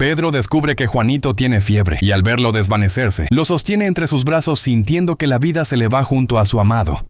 Pedro descubre que Juanito tiene fiebre y al verlo desvanecerse, lo sostiene entre sus brazos sintiendo que la vida se le va junto a su amado.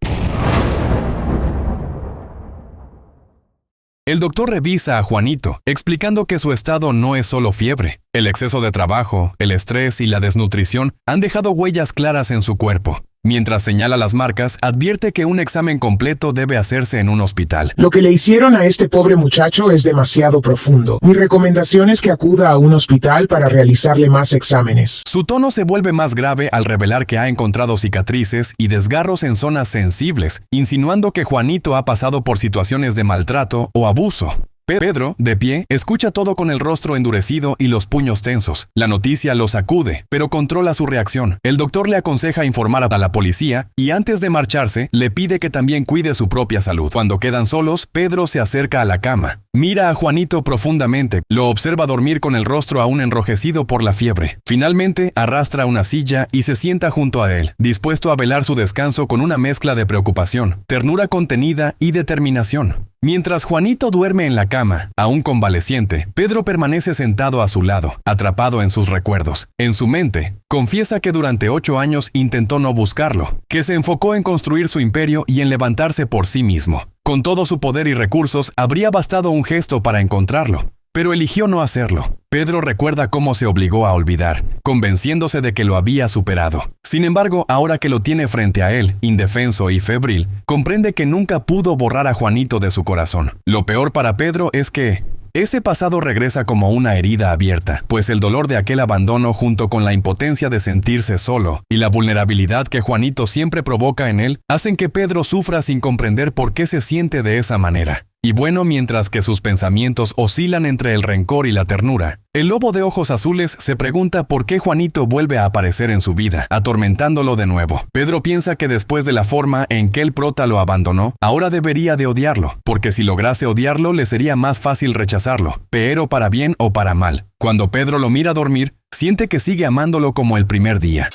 El doctor revisa a Juanito, explicando que su estado no es solo fiebre. El exceso de trabajo, el estrés y la desnutrición han dejado huellas claras en su cuerpo. Mientras señala las marcas, advierte que un examen completo debe hacerse en un hospital. Lo que le hicieron a este pobre muchacho es demasiado profundo. Mi recomendación es que acuda a un hospital para realizarle más exámenes. Su tono se vuelve más grave al revelar que ha encontrado cicatrices y desgarros en zonas sensibles, insinuando que Juanito ha pasado por situaciones de maltrato o abuso. Pedro, de pie, escucha todo con el rostro endurecido y los puños tensos. La noticia lo sacude, pero controla su reacción. El doctor le aconseja informar a la policía y antes de marcharse, le pide que también cuide su propia salud. Cuando quedan solos, Pedro se acerca a la cama. Mira a Juanito profundamente, lo observa dormir con el rostro aún enrojecido por la fiebre. Finalmente, arrastra una silla y se sienta junto a él, dispuesto a velar su descanso con una mezcla de preocupación, ternura contenida y determinación. Mientras Juanito duerme en la cama, aún convaleciente, Pedro permanece sentado a su lado, atrapado en sus recuerdos. En su mente, confiesa que durante 8 años intentó no buscarlo, que se enfocó en construir su imperio y en levantarse por sí mismo. Con todo su poder y recursos, habría bastado un gesto para encontrarlo, pero eligió no hacerlo. Pedro recuerda cómo se obligó a olvidar, convenciéndose de que lo había superado. Sin embargo, ahora que lo tiene frente a él, indefenso y febril, comprende que nunca pudo borrar a Juanito de su corazón. Lo peor para Pedro es que ese pasado regresa como una herida abierta, pues el dolor de aquel abandono junto con la impotencia de sentirse solo y la vulnerabilidad que Juanito siempre provoca en él hacen que Pedro sufra sin comprender por qué se siente de esa manera. Y bueno, mientras que sus pensamientos oscilan entre el rencor y la ternura, el lobo de ojos azules se pregunta por qué Juanito vuelve a aparecer en su vida, atormentándolo de nuevo. Pedro piensa que después de la forma en que el prota lo abandonó, ahora debería de odiarlo, porque si lograse odiarlo le sería más fácil rechazarlo, pero para bien o para mal. Cuando Pedro lo mira dormir, siente que sigue amándolo como el primer día.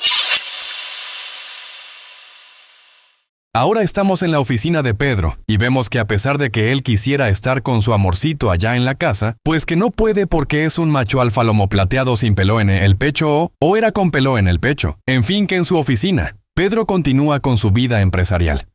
Ahora estamos en la oficina de Pedro y vemos que a pesar de que él quisiera estar con su amorcito allá en la casa, pues que no puede porque es un macho alfa lomo plateado sin pelo en el pecho o era con pelo en el pecho. En fin, que en su oficina, Pedro continúa con su vida empresarial.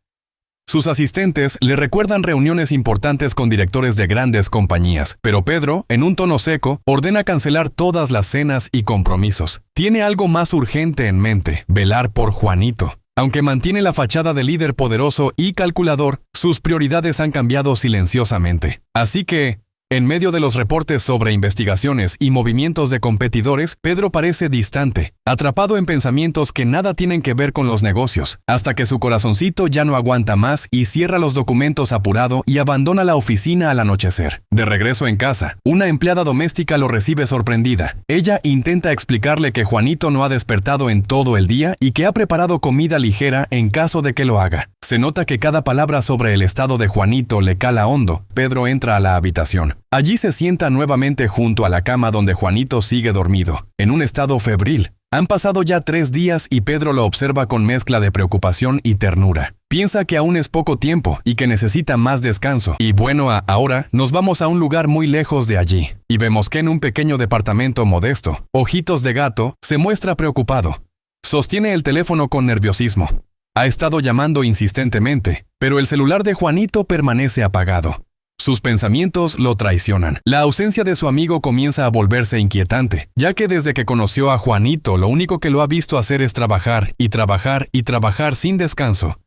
Sus asistentes le recuerdan reuniones importantes con directores de grandes compañías, pero Pedro, en un tono seco, ordena cancelar todas las cenas y compromisos. Tiene algo más urgente en mente: velar por Juanito. Aunque mantiene la fachada de líder poderoso y calculador, sus prioridades han cambiado silenciosamente. Así que, en medio de los reportes sobre investigaciones y movimientos de competidores, Pedro parece distante, atrapado en pensamientos que nada tienen que ver con los negocios, hasta que su corazoncito ya no aguanta más y cierra los documentos apurado y abandona la oficina al anochecer. De regreso en casa, una empleada doméstica lo recibe sorprendida. Ella intenta explicarle que Juanito no ha despertado en todo el día y que ha preparado comida ligera en caso de que lo haga. Se nota que cada palabra sobre el estado de Juanito le cala hondo. Pedro entra a la habitación. Allí se sienta nuevamente junto a la cama donde Juanito sigue dormido, en un estado febril. Han pasado ya 3 días y Pedro lo observa con mezcla de preocupación y ternura. Piensa que aún es poco tiempo y que necesita más descanso. Y bueno, ahora nos vamos a un lugar muy lejos de allí. Y vemos que en un pequeño departamento modesto, Ojitos de Gato se muestra preocupado. Sostiene el teléfono con nerviosismo. Ha estado llamando insistentemente, pero el celular de Juanito permanece apagado. Sus pensamientos lo traicionan. La ausencia de su amigo comienza a volverse inquietante, ya que desde que conoció a Juanito, lo único que lo ha visto hacer es trabajar y trabajar y trabajar sin descanso.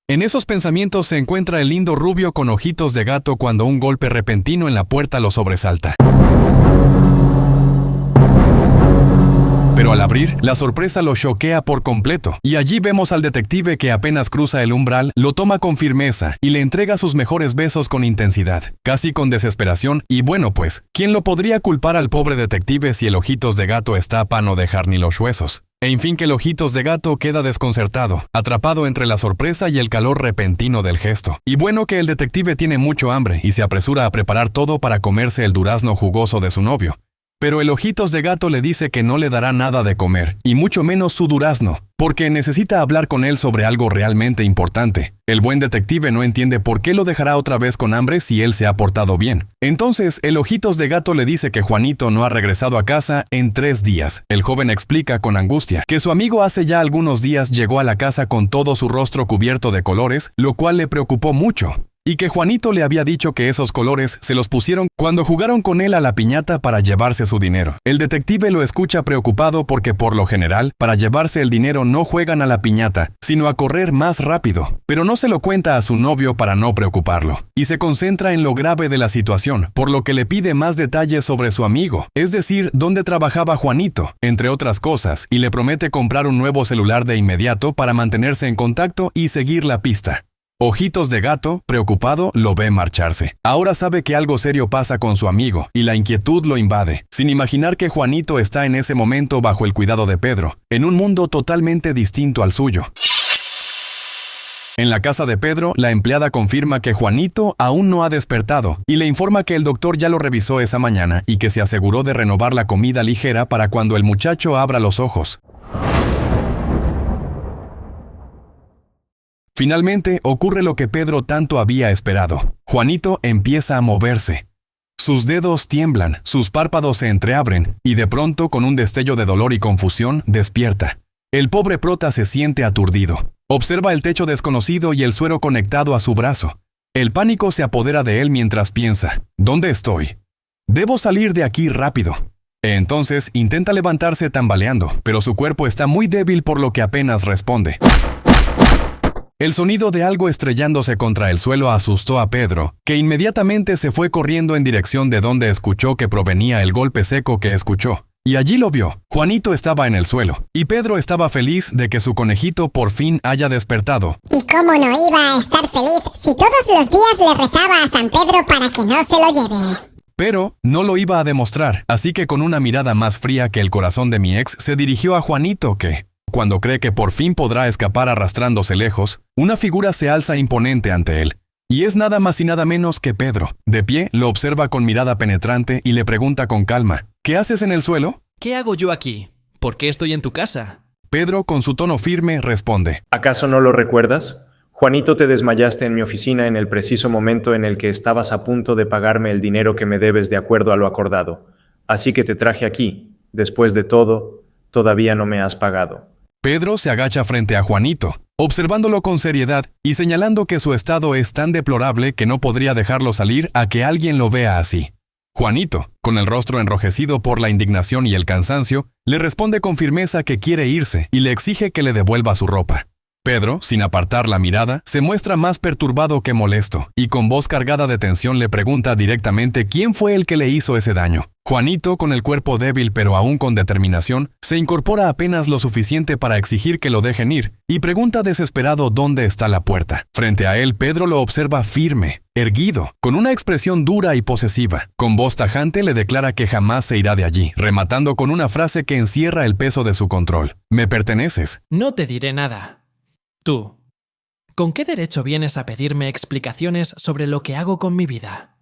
En esos pensamientos se encuentra el lindo rubio con ojitos de gato cuando un golpe repentino en la puerta lo sobresalta. Pero al abrir, la sorpresa lo choquea por completo, y allí vemos al detective que apenas cruza el umbral, lo toma con firmeza y le entrega sus mejores besos con intensidad, casi con desesperación, y bueno pues, ¿quién lo podría culpar al pobre detective si el Ojitos de Gato está pa' no dejar ni los huesos? En fin, que el Ojitos de Gato queda desconcertado, atrapado entre la sorpresa y el calor repentino del gesto. Y bueno, que el detective tiene mucho hambre y se apresura a preparar todo para comerse el durazno jugoso de su novio. Pero el Ojitos de Gato le dice que no le dará nada de comer, y mucho menos su durazno. porque necesita hablar con él sobre algo realmente importante. El buen detective no entiende por qué lo dejará otra vez con hambre si él se ha portado bien. Entonces, el Ojitos de Gato le dice que Juanito no ha regresado a casa en 3 días. El joven explica con angustia que su amigo hace ya algunos días llegó a la casa con todo su rostro cubierto de colores, lo cual le preocupó mucho. Y que Juanito le había dicho que esos colores se los pusieron cuando jugaron con él a la piñata para llevarse su dinero. El detective lo escucha preocupado porque por lo general, para llevarse el dinero no juegan a la piñata, sino a correr más rápido. Pero no se lo cuenta a su novio para no preocuparlo. Y se concentra en lo grave de la situación, por lo que le pide más detalles sobre su amigo, es decir, dónde trabajaba Juanito, entre otras cosas, y le promete comprar un nuevo celular de inmediato para mantenerse en contacto y seguir la pista. Ojitos de Gato, preocupado, lo ve marcharse. Ahora sabe que algo serio pasa con su amigo, y la inquietud lo invade, sin imaginar que Juanito está en ese momento bajo el cuidado de Pedro, en un mundo totalmente distinto al suyo. En la casa de Pedro, la empleada confirma que Juanito aún no ha despertado, y le informa que el doctor ya lo revisó esa mañana y que se aseguró de renovar la comida ligera para cuando el muchacho abra los ojos. Finalmente, ocurre lo que Pedro tanto había esperado. Juanito empieza a moverse. Sus dedos tiemblan, sus párpados se entreabren, y de pronto, con un destello de dolor y confusión, despierta. El pobre prota se siente aturdido. Observa el techo desconocido y el suero conectado a su brazo. El pánico se apodera de él mientras piensa, ¿dónde estoy? Debo salir de aquí rápido. Entonces, intenta levantarse tambaleando, pero su cuerpo está muy débil por lo que apenas responde. El sonido de algo estrellándose contra el suelo asustó a Pedro, que inmediatamente se fue corriendo en dirección de donde escuchó que provenía el golpe seco que escuchó. Y allí lo vio. Juanito estaba en el suelo, y Pedro estaba feliz de que su conejito por fin haya despertado. ¿Y cómo no iba a estar feliz si todos los días le rezaba a San Pedro para que no se lo lleve? Pero no lo iba a demostrar, así que con una mirada más fría que el corazón de mi ex se dirigió a Juanito que, cuando cree que por fin podrá escapar arrastrándose lejos, una figura se alza imponente ante él. Y es nada más y nada menos que Pedro. De pie, lo observa con mirada penetrante y le pregunta con calma, ¿qué haces en el suelo? ¿Qué hago yo aquí? ¿Por qué estoy en tu casa? Pedro, con su tono firme, responde, ¿acaso no lo recuerdas? Juanito, te desmayaste en mi oficina en el preciso momento en el que estabas a punto de pagarme el dinero que me debes de acuerdo a lo acordado. Así que te traje aquí. Después de todo, todavía no me has pagado. Pedro se agacha frente a Juanito, observándolo con seriedad y señalando que su estado es tan deplorable que no podría dejarlo salir a que alguien lo vea así. Juanito, con el rostro enrojecido por la indignación y el cansancio, le responde con firmeza que quiere irse y le exige que le devuelva su ropa. Pedro, sin apartar la mirada, se muestra más perturbado que molesto, y con voz cargada de tensión le pregunta directamente quién fue el que le hizo ese daño. Juanito, con el cuerpo débil pero aún con determinación, se incorpora apenas lo suficiente para exigir que lo dejen ir, y pregunta desesperado dónde está la puerta. Frente a él, Pedro lo observa firme, erguido, con una expresión dura y posesiva. Con voz tajante le declara que jamás se irá de allí, rematando con una frase que encierra el peso de su control. «Me perteneces». No te diré nada. Tú, ¿con qué derecho vienes a pedirme explicaciones sobre lo que hago con mi vida?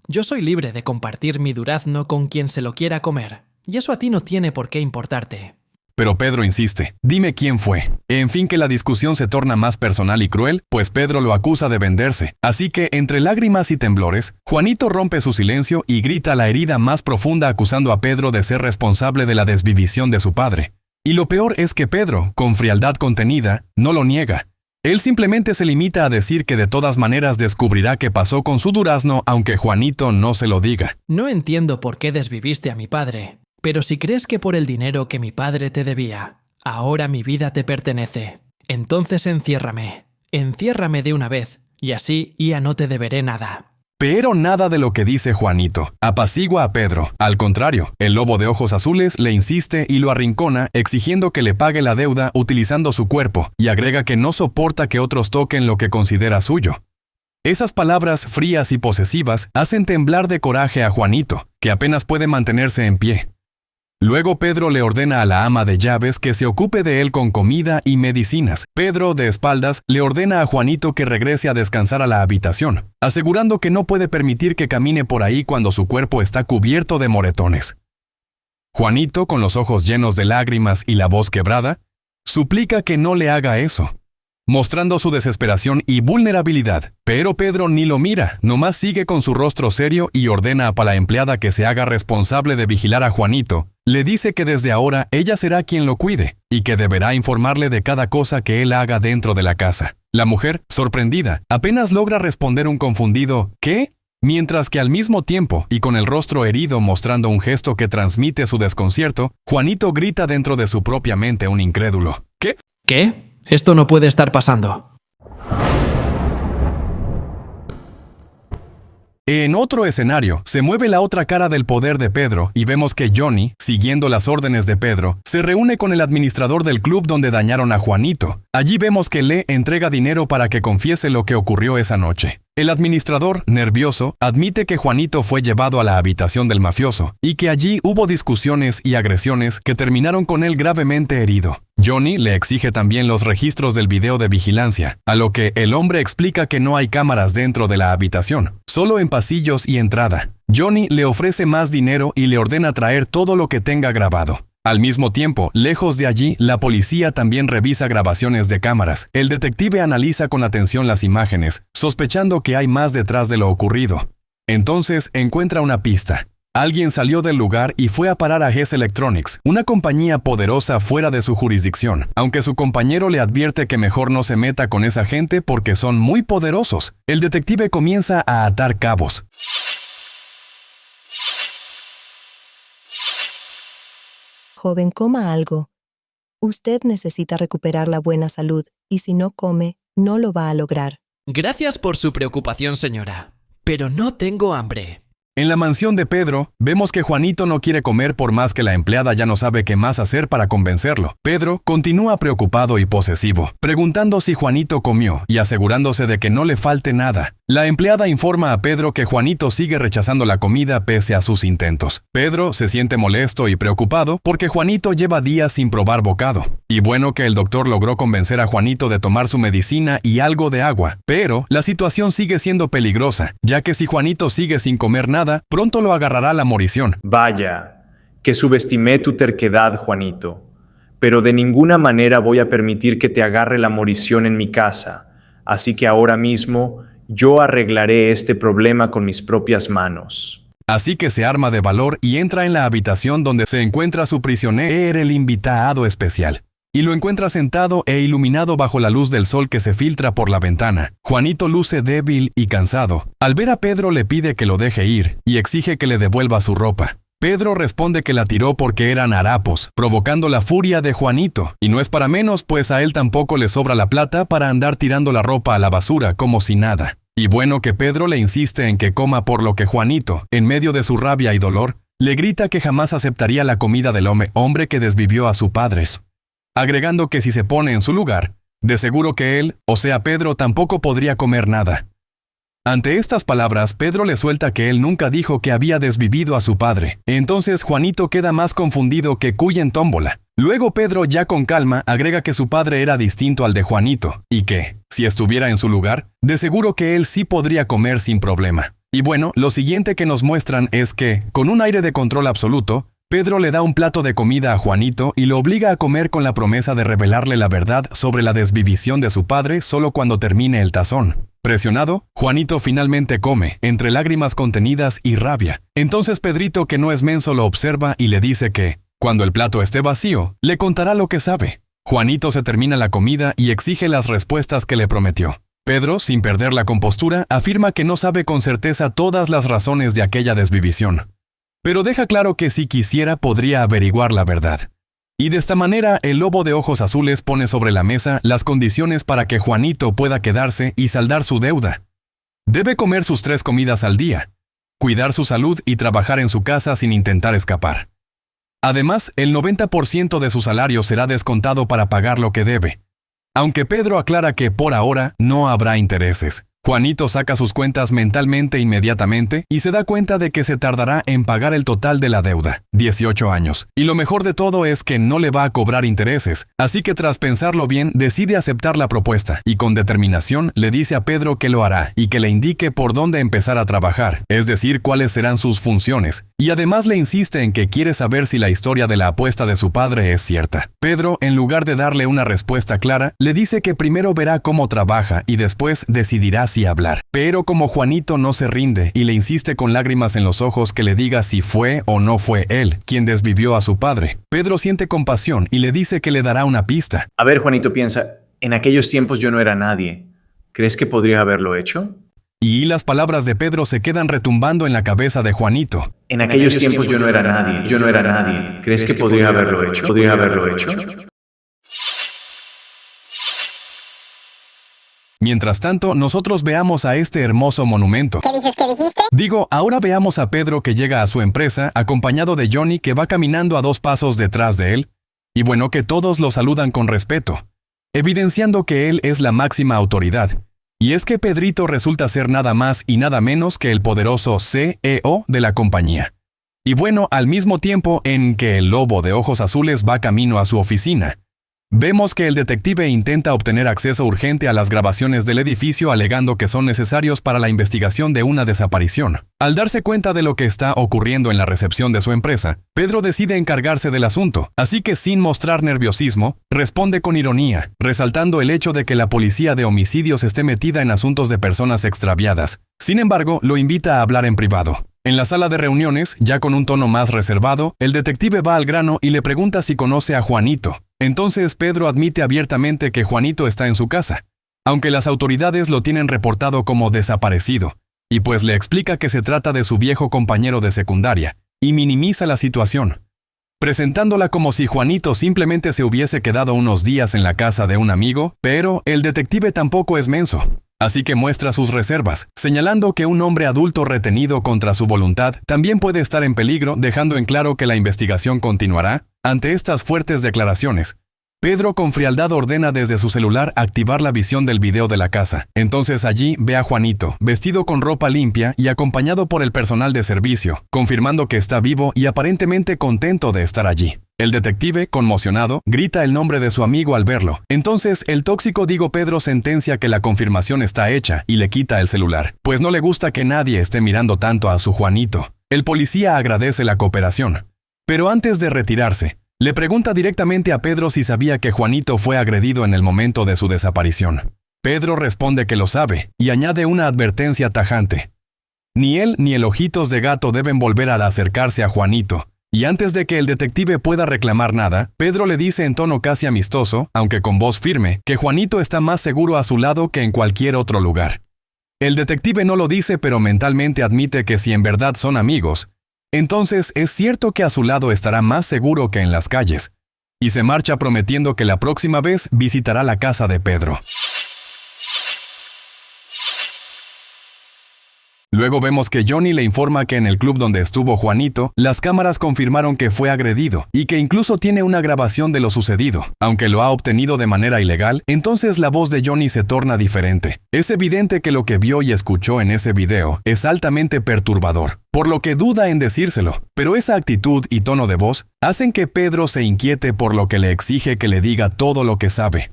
Yo soy libre de compartir mi durazno con quien se lo quiera comer, y eso a ti no tiene por qué importarte. Pero Pedro insiste, dime quién fue. En fin, que la discusión se torna más personal y cruel, pues Pedro lo acusa de venderse. Así que, entre lágrimas y temblores, Juanito rompe su silencio y grita la herida más profunda acusando a Pedro de ser responsable de la desvivisión de su padre. Y lo peor es que Pedro, con frialdad contenida, no lo niega. Él simplemente se limita a decir que de todas maneras descubrirá qué pasó con su durazno aunque Juanito no se lo diga. No entiendo por qué desviviste a mi padre, pero si crees que por el dinero que mi padre te debía, ahora mi vida te pertenece, entonces enciérrame. Enciérrame de una vez, y así ya no te deberé nada. Pero nada de lo que dice Juanito apacigua a Pedro. Al contrario, el lobo de ojos azules le insiste y lo arrincona, exigiendo que le pague la deuda utilizando su cuerpo, y agrega que no soporta que otros toquen lo que considera suyo. Esas palabras frías y posesivas hacen temblar de coraje a Juanito, que apenas puede mantenerse en pie. Luego Pedro le ordena a la ama de llaves que se ocupe de él con comida y medicinas. Pedro, de espaldas, le ordena a Juanito que regrese a descansar a la habitación, asegurando que no puede permitir que camine por ahí cuando su cuerpo está cubierto de moretones. Juanito, con los ojos llenos de lágrimas y la voz quebrada, Suplica que no le haga eso, mostrando su desesperación y vulnerabilidad. Pero Pedro ni lo mira, nomás sigue con su rostro serio y ordena a la empleada que se haga responsable de vigilar a Juanito. Le dice que desde ahora ella será quien lo cuide y que deberá informarle de cada cosa que él haga dentro de la casa. La mujer, sorprendida, apenas logra responder un confundido ¿qué? Mientras que al mismo tiempo, y con el rostro herido mostrando un gesto que transmite su desconcierto, Juanito grita dentro de su propia mente un incrédulo. ¿Qué? ¿Qué? Esto no puede estar pasando. En otro escenario, se mueve la otra cara del poder de Pedro y vemos que Johnny, siguiendo las órdenes de Pedro, se reúne con el administrador del club donde dañaron a Juanito. Allí vemos que le entrega dinero para que confiese lo que ocurrió esa noche. El administrador, nervioso, admite que Juanito fue llevado a la habitación del mafioso y que allí hubo discusiones y agresiones que terminaron con él gravemente herido. Johnny le exige también los registros del video de vigilancia, a lo que el hombre explica que no hay cámaras dentro de la habitación, solo en pasillos y entrada. Johnny le ofrece más dinero y le ordena traer todo lo que tenga grabado. Al mismo tiempo, lejos de allí, la policía también revisa grabaciones de cámaras. El detective analiza con atención las imágenes, sospechando que hay más detrás de lo ocurrido. Entonces encuentra una pista. Alguien salió del lugar y fue a parar a Hess Electronics, una compañía poderosa fuera de su jurisdicción, aunque su compañero le advierte que mejor no se meta con esa gente porque son muy poderosos. El detective comienza a atar cabos. Joven, coma algo. Usted necesita recuperar la buena salud, y si no come, no lo va a lograr. Gracias por su preocupación, señora, pero no tengo hambre. En la mansión de Pedro, vemos que Juanito no quiere comer por más que la empleada ya no sabe qué más hacer para convencerlo. Pedro continúa preocupado y posesivo, preguntando si Juanito comió y asegurándose de que no le falte nada. La empleada informa a Pedro que Juanito sigue rechazando la comida pese a sus intentos. Pedro se siente molesto y preocupado porque Juanito lleva días sin probar bocado. Y bueno que el doctor logró convencer a Juanito de tomar su medicina y algo de agua, pero la situación sigue siendo peligrosa, ya que si Juanito sigue sin comer nada, pronto lo agarrará la morición. Vaya, que subestimé tu terquedad, Juanito, pero de ninguna manera voy a permitir que te agarre la morición en mi casa, así que ahora mismo yo arreglaré este problema con mis propias manos. Así que se arma de valor y entra en la habitación donde se encuentra su prisionero, el invitado especial. Y lo encuentra sentado e iluminado bajo la luz del sol que se filtra por la ventana. Juanito luce débil y cansado. Al ver a Pedro le pide que lo deje ir y exige que le devuelva su ropa. Pedro responde que la tiró porque eran harapos, provocando la furia de Juanito. Y no es para menos, pues a él tampoco le sobra la plata para andar tirando la ropa a la basura como si nada. Y bueno que Pedro le insiste en que coma, por lo que Juanito, en medio de su rabia y dolor, le grita que jamás aceptaría la comida del hombre que desvivió a sus padres, agregando que si se pone en su lugar, de seguro que él, o sea Pedro, tampoco podría comer nada. Ante estas palabras, Pedro le suelta que él nunca dijo que había desvivido a su padre. Entonces Juanito queda más confundido que cuy en tómbola. Luego Pedro, ya con calma, agrega que su padre era distinto al de Juanito, y que, si estuviera en su lugar, de seguro que él sí podría comer sin problema. Y bueno, lo siguiente que nos muestran es que, con un aire de control absoluto, Pedro le da un plato de comida a Juanito y lo obliga a comer con la promesa de revelarle la verdad sobre la desvivisión de su padre solo cuando termine el tazón. Presionado, Juanito finalmente come, entre lágrimas contenidas y rabia. Entonces Pedrito, que no es menso, lo observa y le dice que, cuando el plato esté vacío, le contará lo que sabe. Juanito se termina la comida y exige las respuestas que le prometió. Pedro, sin perder la compostura, afirma que no sabe con certeza todas las razones de aquella desvivisión, pero deja claro que si quisiera podría averiguar la verdad. Y de esta manera, el lobo de ojos azules pone sobre la mesa las condiciones para que Juanito pueda quedarse y saldar su deuda. Debe comer sus 3 comidas al día, cuidar su salud y trabajar en su casa sin intentar escapar. Además, el 90% de su salario será descontado para pagar lo que debe, aunque Pedro aclara que por ahora no habrá intereses. Juanito saca sus cuentas mentalmente inmediatamente y se da cuenta de que se tardará en pagar el total de la deuda, 18 años. Y lo mejor de todo es que no le va a cobrar intereses, así que tras pensarlo bien, decide aceptar la propuesta y con determinación le dice a Pedro que lo hará y que le indique por dónde empezar a trabajar, es decir, cuáles serán sus funciones. Y además le insiste en que quiere saber si la historia de la apuesta de su padre es cierta. Pedro, en lugar de darle una respuesta clara, le dice que primero verá cómo trabaja y después decidirá si hablar. Pero como Juanito no se rinde y le insiste con lágrimas en los ojos que le diga si fue o no fue él quien desvivió a su padre, Pedro siente compasión y le dice que le dará una pista. A ver, Juanito, piensa, en aquellos tiempos yo no era nadie. ¿Crees que podría haberlo hecho? Y las palabras de Pedro se quedan retumbando en la cabeza de Juanito. En aquellos tiempos yo no era nadie, yo no era nadie. ¿Crees que podría haberlo hecho? ¿Podría haberlo hecho? Mientras tanto, nosotros veamos a este hermoso monumento. ¿Qué dices que dijiste? Digo, ahora veamos a Pedro que llega a su empresa, acompañado de Johnny que va caminando a 2 pasos detrás de él, y bueno que todos lo saludan con respeto, evidenciando que él es la máxima autoridad. Y es que Pedrito resulta ser nada más y nada menos que el poderoso CEO de la compañía. Y bueno, al mismo tiempo en que el lobo de ojos azules va camino a su oficina, vemos que el detective intenta obtener acceso urgente a las grabaciones del edificio alegando que son necesarios para la investigación de una desaparición. Al darse cuenta de lo que está ocurriendo en la recepción de su empresa, Pedro decide encargarse del asunto, así que sin mostrar nerviosismo, responde con ironía, resaltando el hecho de que la policía de homicidios esté metida en asuntos de personas extraviadas. Sin embargo, lo invita a hablar en privado. En la sala de reuniones, ya con un tono más reservado, el detective va al grano y le pregunta si conoce a Juanito. Entonces Pedro admite abiertamente que Juanito está en su casa, aunque las autoridades lo tienen reportado como desaparecido, y pues le explica que se trata de su viejo compañero de secundaria, y minimiza la situación, presentándola como si Juanito simplemente se hubiese quedado unos días en la casa de un amigo, pero el detective tampoco es menso. Así que muestra sus reservas, señalando que un hombre adulto retenido contra su voluntad también puede estar en peligro, dejando en claro que la investigación continuará. Ante estas fuertes declaraciones, Pedro con frialdad ordena desde su celular activar la visión del video de la casa. Entonces allí ve a Juanito, vestido con ropa limpia y acompañado por el personal de servicio, confirmando que está vivo y aparentemente contento de estar allí. El detective, conmocionado, grita el nombre de su amigo al verlo. Entonces, el tóxico Digo Pedro sentencia que la confirmación está hecha y le quita el celular, pues no le gusta que nadie esté mirando tanto a su Juanito. El policía agradece la cooperación, pero antes de retirarse, le pregunta directamente a Pedro si sabía que Juanito fue agredido en el momento de su desaparición. Pedro responde que lo sabe y añade una advertencia tajante. Ni él ni el Ojitos de Gato deben volver a acercarse a Juanito. Y antes de que el detective pueda reclamar nada, Pedro le dice en tono casi amistoso, aunque con voz firme, que Juanito está más seguro a su lado que en cualquier otro lugar. El detective no lo dice, pero mentalmente admite que si en verdad son amigos, entonces es cierto que a su lado estará más seguro que en las calles, y se marcha prometiendo que la próxima vez visitará la casa de Pedro. Luego vemos que Johnny le informa que en el club donde estuvo Juanito, las cámaras confirmaron que fue agredido y que incluso tiene una grabación de lo sucedido. Aunque lo ha obtenido de manera ilegal, entonces la voz de Johnny se torna diferente. Es evidente que lo que vio y escuchó en ese video es altamente perturbador, por lo que duda en decírselo, pero esa actitud y tono de voz hacen que Pedro se inquiete por lo que le exige que le diga todo lo que sabe.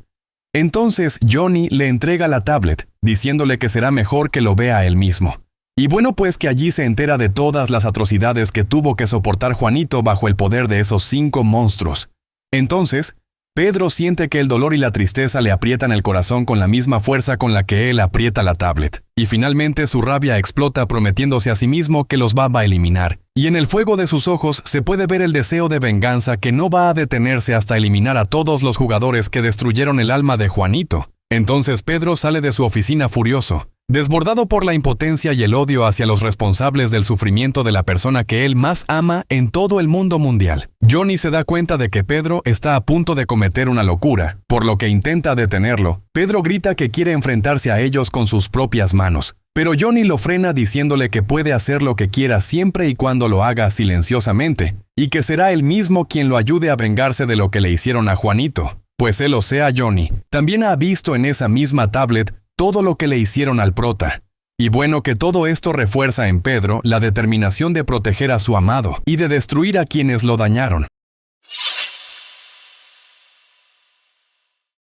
Entonces Johnny le entrega la tablet, diciéndole que será mejor que lo vea él mismo. Y bueno, pues que allí se entera de todas las atrocidades que tuvo que soportar Juanito bajo el poder de esos 5 monstruos. Entonces, Pedro siente que el dolor y la tristeza le aprietan el corazón con la misma fuerza con la que él aprieta la tablet. Y finalmente su rabia explota prometiéndose a sí mismo que los va a eliminar. Y en el fuego de sus ojos se puede ver el deseo de venganza que no va a detenerse hasta eliminar a todos los jugadores que destruyeron el alma de Juanito. Entonces Pedro sale de su oficina furioso, desbordado por la impotencia y el odio hacia los responsables del sufrimiento de la persona que él más ama en todo el mundo mundial. Johnny se da cuenta de que Pedro está a punto de cometer una locura, por lo que intenta detenerlo. Pedro grita que quiere enfrentarse a ellos con sus propias manos, pero Johnny lo frena diciéndole que puede hacer lo que quiera siempre y cuando lo haga silenciosamente, y que será él mismo quien lo ayude a vengarse de lo que le hicieron a Juanito. Pues él, o sea Johnny, también ha visto en esa misma tablet todo lo que le hicieron al prota. Y bueno que todo esto refuerza en Pedro la determinación de proteger a su amado y de destruir a quienes lo dañaron.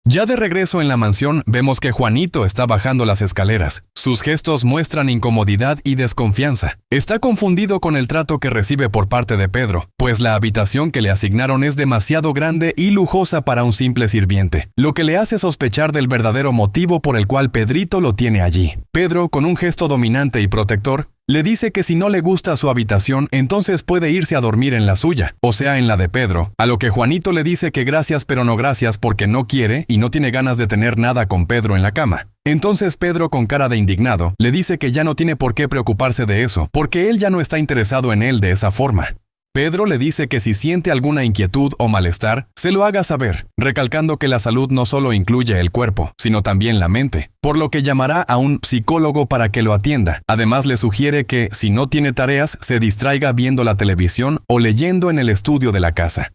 Ya de regreso en la mansión, vemos que Juanito está bajando las escaleras. Sus gestos muestran incomodidad y desconfianza. Está confundido con el trato que recibe por parte de Pedro, pues la habitación que le asignaron es demasiado grande y lujosa para un simple sirviente, lo que le hace sospechar del verdadero motivo por el cual Pedrito lo tiene allí. Pedro, con un gesto dominante y protector, le dice que si no le gusta su habitación, entonces puede irse a dormir en la suya, o sea, en la de Pedro, a lo que Juanito le dice que gracias pero no gracias porque no quiere y no tiene ganas de tener nada con Pedro en la cama. Entonces Pedro, con cara de indignado, le dice que ya no tiene por qué preocuparse de eso, porque él ya no está interesado en él de esa forma. Pedro le dice que si siente alguna inquietud o malestar, se lo haga saber, recalcando que la salud no solo incluye el cuerpo, sino también la mente, por lo que llamará a un psicólogo para que lo atienda. Además le sugiere que, si no tiene tareas, se distraiga viendo la televisión o leyendo en el estudio de la casa.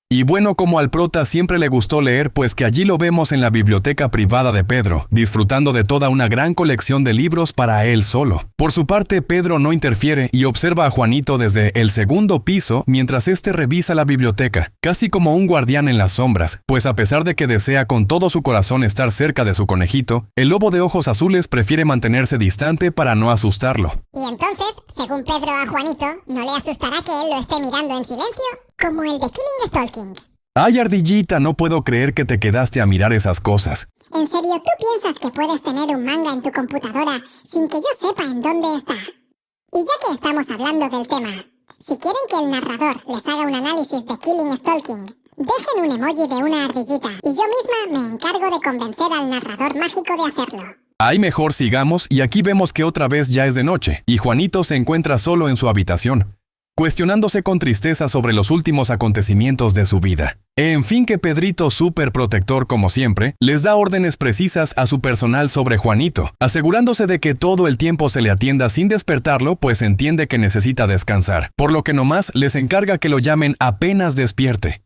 Y bueno, como al prota siempre le gustó leer, pues que allí lo vemos en la biblioteca privada de Pedro, disfrutando de toda una gran colección de libros para él solo. Por su parte, Pedro no interfiere y observa a Juanito desde el segundo piso mientras éste revisa la biblioteca, casi como un guardián en las sombras, pues a pesar de que desea con todo su corazón estar cerca de su conejito, el lobo de ojos azules prefiere mantenerse distante para no asustarlo. Y entonces, según Pedro a Juanito, ¿no le asustará que él lo esté mirando en silencio? Como el de Killing Stalking. Ay, ardillita, no puedo creer que te quedaste a mirar esas cosas. ¿En serio tú piensas que puedes tener un manga en tu computadora sin que yo sepa en dónde está? Y ya que estamos hablando del tema, si quieren que el narrador les haga un análisis de Killing Stalking, dejen un emoji de una ardillita y yo misma me encargo de convencer al narrador mágico de hacerlo. Ay, mejor sigamos, y aquí vemos que otra vez ya es de noche, y Juanito se encuentra solo en su habitación, cuestionándose con tristeza sobre los últimos acontecimientos de su vida. En fin, que Pedrito, súper protector como siempre, les da órdenes precisas a su personal sobre Juanito, asegurándose de que todo el tiempo se le atienda sin despertarlo, pues entiende que necesita descansar, por lo que nomás les encarga que lo llamen apenas despierte.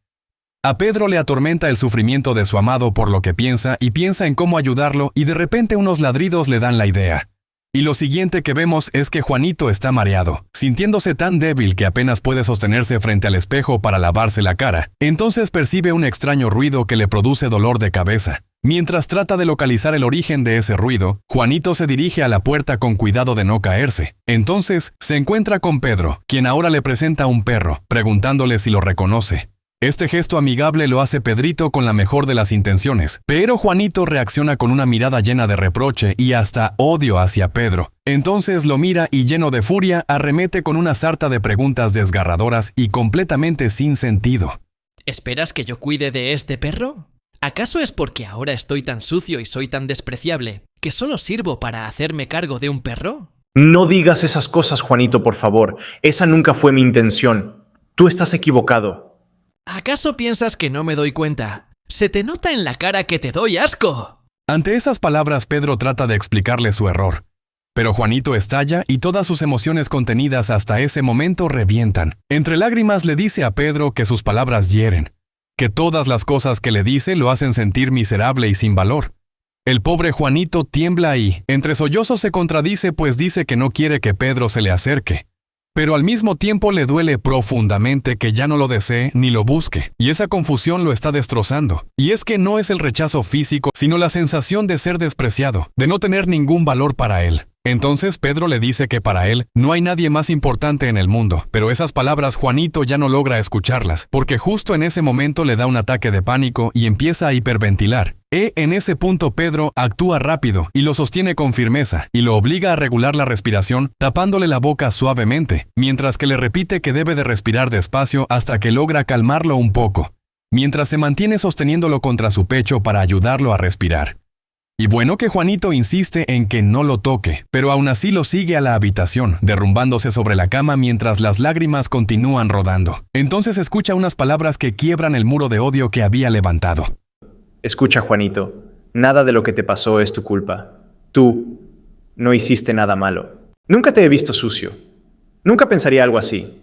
A Pedro le atormenta el sufrimiento de su amado por lo que piensa en cómo ayudarlo, y de repente unos ladridos le dan la idea. Y lo siguiente que vemos es que Juanito está mareado, sintiéndose tan débil que apenas puede sostenerse frente al espejo para lavarse la cara. Entonces percibe un extraño ruido que le produce dolor de cabeza. Mientras trata de localizar el origen de ese ruido, Juanito se dirige a la puerta con cuidado de no caerse. Entonces se encuentra con Pedro, quien ahora le presenta un perro, preguntándole si lo reconoce. Este gesto amigable lo hace Pedrito con la mejor de las intenciones, pero Juanito reacciona con una mirada llena de reproche y hasta odio hacia Pedro. Entonces lo mira y, lleno de furia, arremete con una sarta de preguntas desgarradoras y completamente sin sentido. ¿Esperas que yo cuide de este perro? ¿Acaso es porque ahora estoy tan sucio y soy tan despreciable que solo sirvo para hacerme cargo de un perro? No digas esas cosas, Juanito, por favor. Esa nunca fue mi intención. Tú estás equivocado. ¿Acaso piensas que no me doy cuenta? ¡Se te nota en la cara que te doy asco! Ante esas palabras, Pedro trata de explicarle su error. Pero Juanito estalla y todas sus emociones contenidas hasta ese momento revientan. Entre lágrimas le dice a Pedro que sus palabras hieren, que todas las cosas que le dice lo hacen sentir miserable y sin valor. El pobre Juanito tiembla y, entre sollozos, se contradice, pues dice que no quiere que Pedro se le acerque. Pero al mismo tiempo le duele profundamente que ya no lo desee ni lo busque, y esa confusión lo está destrozando. Y es que no es el rechazo físico, sino la sensación de ser despreciado, de no tener ningún valor para él. Entonces Pedro le dice que para él no hay nadie más importante en el mundo, pero esas palabras Juanito ya no logra escucharlas, porque justo en ese momento le da un ataque de pánico y empieza a hiperventilar. En ese punto Pedro actúa rápido y lo sostiene con firmeza y lo obliga a regular la respiración tapándole la boca suavemente, mientras que le repite que debe de respirar despacio hasta que logra calmarlo un poco, mientras se mantiene sosteniéndolo contra su pecho para ayudarlo a respirar. Y bueno que Juanito insiste en que no lo toque, pero aún así lo sigue a la habitación, derrumbándose sobre la cama mientras las lágrimas continúan rodando. Entonces escucha unas palabras que quiebran el muro de odio que había levantado. Escucha, Juanito, nada de lo que te pasó es tu culpa. Tú no hiciste nada malo. Nunca te he visto sucio. Nunca pensaría algo así.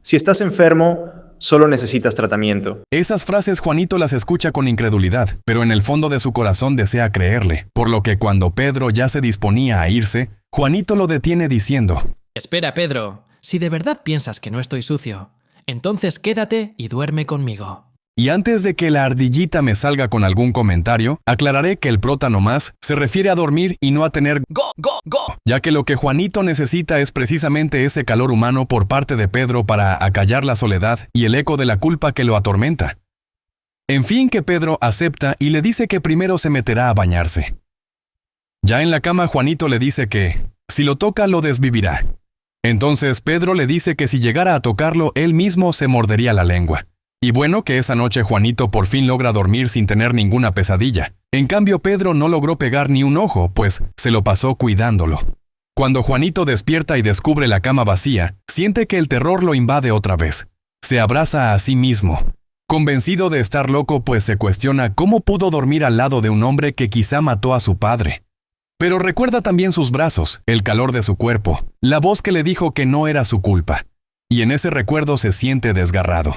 Si estás enfermo, solo necesitas tratamiento. Esas frases Juanito las escucha con incredulidad, pero en el fondo de su corazón desea creerle, por lo que cuando Pedro ya se disponía a irse, Juanito lo detiene diciendo: Espera, Pedro, si de verdad piensas que no estoy sucio, entonces quédate y duerme conmigo. Y antes de que la ardillita me salga con algún comentario, aclararé que el prota nomás se refiere a dormir y no a tener go, ya que lo que Juanito necesita es precisamente ese calor humano por parte de Pedro para acallar la soledad y el eco de la culpa que lo atormenta. En fin, que Pedro acepta y le dice que primero se meterá a bañarse. Ya en la cama, Juanito le dice que, si lo toca, lo desvivirá. Entonces Pedro le dice que si llegara a tocarlo, él mismo se mordería la lengua. Y bueno, que esa noche Juanito por fin logra dormir sin tener ninguna pesadilla. En cambio, Pedro no logró pegar ni un ojo, pues se lo pasó cuidándolo. Cuando Juanito despierta y descubre la cama vacía, siente que el terror lo invade otra vez. Se abraza a sí mismo. Convencido de estar loco, pues se cuestiona cómo pudo dormir al lado de un hombre que quizá mató a su padre. Pero recuerda también sus brazos, el calor de su cuerpo, la voz que le dijo que no era su culpa. Y en ese recuerdo se siente desgarrado.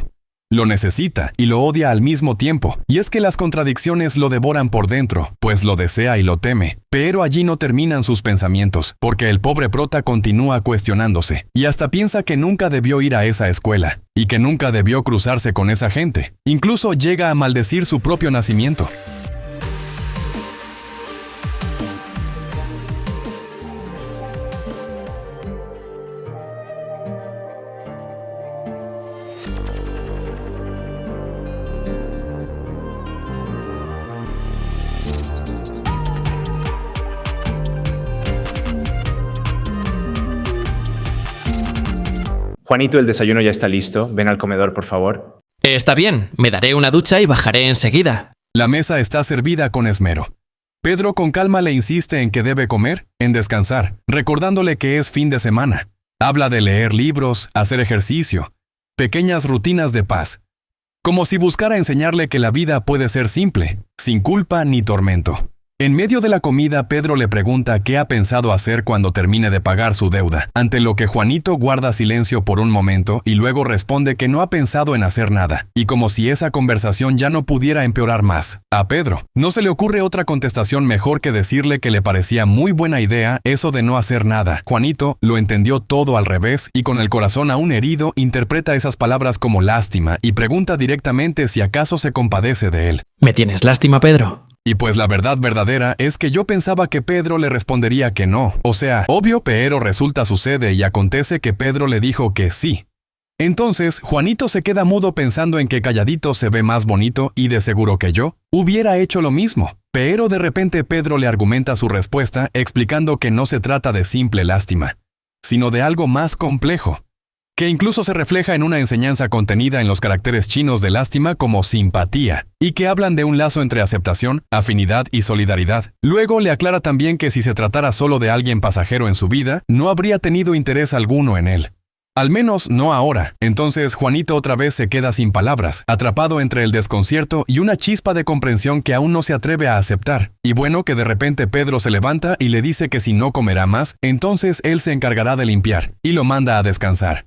Lo necesita y lo odia al mismo tiempo, y es que las contradicciones lo devoran por dentro, pues lo desea y lo teme. Pero allí no terminan sus pensamientos, porque el pobre prota continúa cuestionándose, y hasta piensa que nunca debió ir a esa escuela, y que nunca debió cruzarse con esa gente. Incluso llega a maldecir su propio nacimiento. Juanito, el desayuno ya está listo. Ven al comedor, por favor. Está bien, me daré una ducha y bajaré enseguida. La mesa está servida con esmero. Pedro con calma le insiste en que debe comer, en descansar, recordándole que es fin de semana. Habla de leer libros, hacer ejercicio, pequeñas rutinas de paz. Como si buscara enseñarle que la vida puede ser simple, sin culpa ni tormento. En medio de la comida, Pedro le pregunta qué ha pensado hacer cuando termine de pagar su deuda, ante lo que Juanito guarda silencio por un momento y luego responde que no ha pensado en hacer nada, y como si esa conversación ya no pudiera empeorar más. A Pedro no se le ocurre otra contestación mejor que decirle que le parecía muy buena idea eso de no hacer nada. Juanito lo entendió todo al revés y con el corazón aún herido interpreta esas palabras como lástima y pregunta directamente si acaso se compadece de él. ¿Me tienes lástima, Pedro? Y pues la verdad verdadera es que yo pensaba que Pedro le respondería que no. O sea, obvio, pero resulta sucede y acontece que Pedro le dijo que sí. Entonces, Juanito se queda mudo pensando en que calladito se ve más bonito y de seguro que yo hubiera hecho lo mismo. Pero de repente Pedro le argumenta su respuesta explicando que no se trata de simple lástima, sino de algo más complejo, que incluso se refleja en una enseñanza contenida en los caracteres chinos de lástima como simpatía, y que hablan de un lazo entre aceptación, afinidad y solidaridad. Luego le aclara también que si se tratara solo de alguien pasajero en su vida, no habría tenido interés alguno en él. Al menos no ahora. Entonces Juanito otra vez se queda sin palabras, atrapado entre el desconcierto y una chispa de comprensión que aún no se atreve a aceptar. Y bueno, que de repente Pedro se levanta y le dice que si no comerá más, entonces él se encargará de limpiar, y lo manda a descansar.